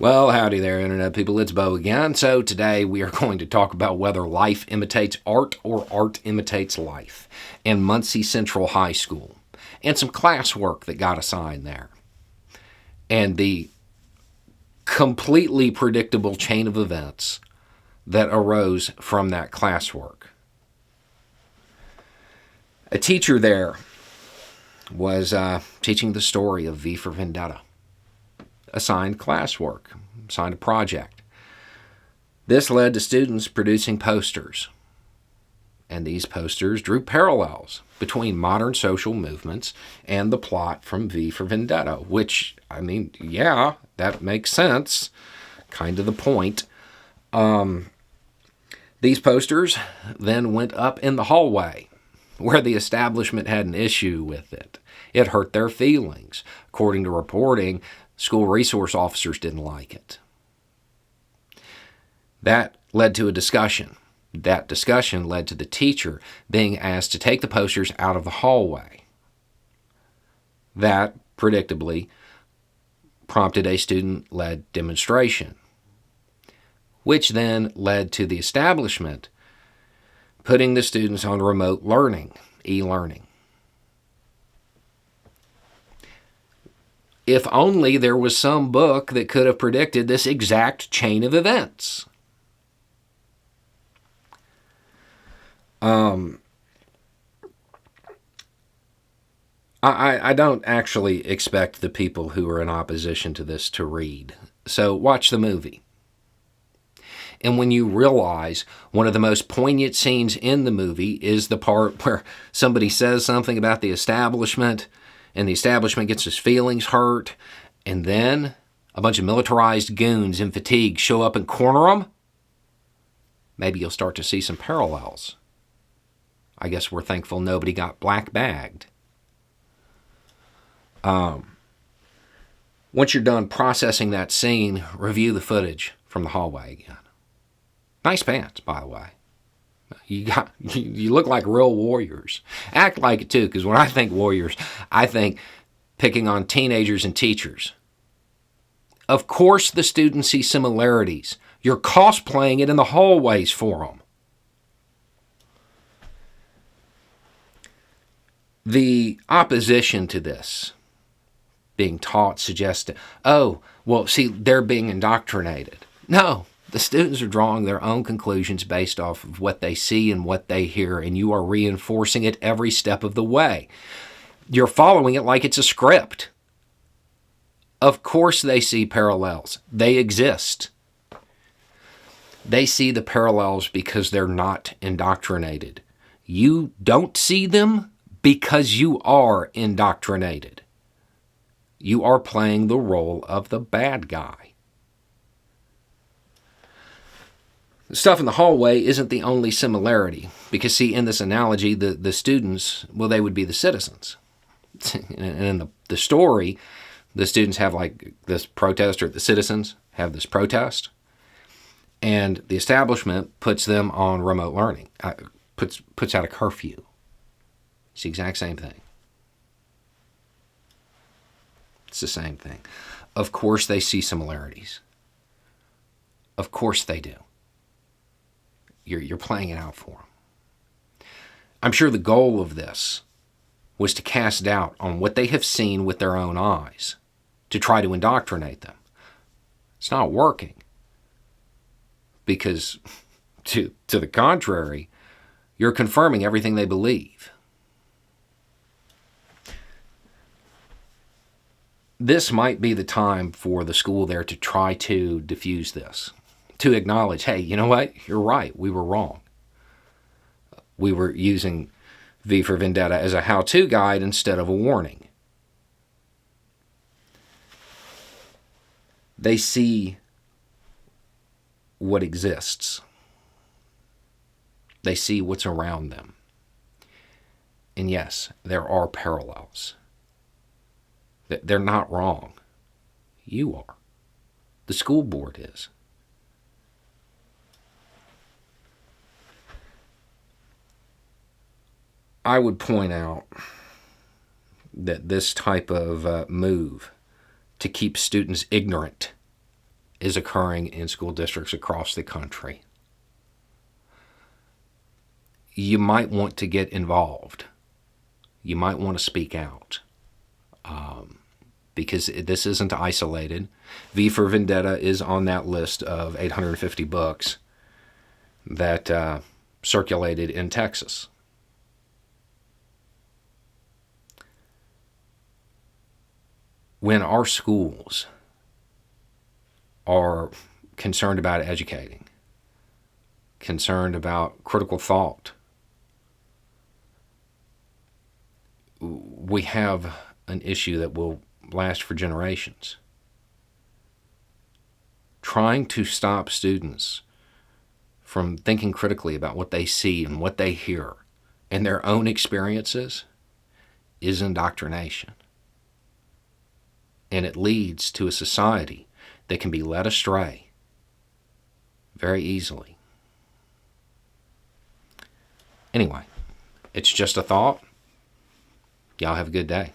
Well, howdy there, Internet people. It's Bo again. So today we are going to talk about whether life imitates art or art imitates life in Muncie Central High School, and some classwork that got assigned there, and the completely predictable chain of events that arose from that classwork. A teacher there was teaching the story of V for Vendetta. Assigned classwork, assigned a project. This led to students producing posters. And these posters drew parallels between modern social movements and the plot from V for Vendetta, which, yeah, that makes sense. Kind of the point. These posters then went up in the hallway where the establishment had an issue with it. It hurt their feelings. According to reporting, school resource officers didn't like it. That led to a discussion. That discussion led to the teacher being asked to take the posters out of the hallway. That, predictably, prompted a student-led demonstration, which then led to the establishment putting the students on remote learning, e-learning. If only there was some book that could have predicted this exact chain of events. I don't actually expect the people who are in opposition to this to read. So watch the movie. And when you realize one of the most poignant scenes in the movie is the part where somebody says something about the establishment, and the establishment gets his feelings hurt, and then a bunch of militarized goons in fatigue show up and corner them, maybe you'll start to see some parallels. I guess we're thankful nobody got black-bagged. Once you're done processing that scene, review the footage from the hallway again. Nice pants, by the way. You look like real warriors. Act like it too, because when I think warriors, I think picking on teenagers and teachers. Of course the students see similarities. You're cosplaying it in the hallways for them. The opposition to this being taught suggests, they're being indoctrinated. No. The students are drawing their own conclusions based off of what they see and what they hear, and you are reinforcing it every step of the way. You're following it like it's a script. Of course they see parallels. They exist. They see the parallels because they're not indoctrinated. You don't see them because you are indoctrinated. You are playing the role of the bad guy. The stuff in the hallway isn't the only similarity, because see, in this analogy, the students, they would be the citizens. And in the story, the students have like this protest, or the citizens have this protest, and the establishment puts them on remote learning, puts out a curfew. It's the exact same thing. It's the same thing. Of course they see similarities. Of course they do. You're playing it out for them. I'm sure the goal of this was to cast doubt on what they have seen with their own eyes, to try to indoctrinate them. It's not working. Because, to the contrary, you're confirming everything they believe. This might be the time for the school there to try to diffuse this. To acknowledge, hey, you know what? You're right. We were wrong. We were using V for Vendetta as a how-to guide instead of a warning. They see what exists. They see what's around them. And yes, there are parallels. They're not wrong. You are. The school board is. I would point out that this type of move to keep students ignorant is occurring in school districts across the country. You might want to get involved. You might want to speak out. Because this isn't isolated. V for Vendetta is on that list of 850 books that circulated in Texas. When our schools are concerned about educating, concerned about critical thought, we have an issue that will last for generations. Trying to stop students from thinking critically about what they see and what they hear and their own experiences is indoctrination. And it leads to a society that can be led astray very easily. Anyway, it's just a thought. Y'all have a good day.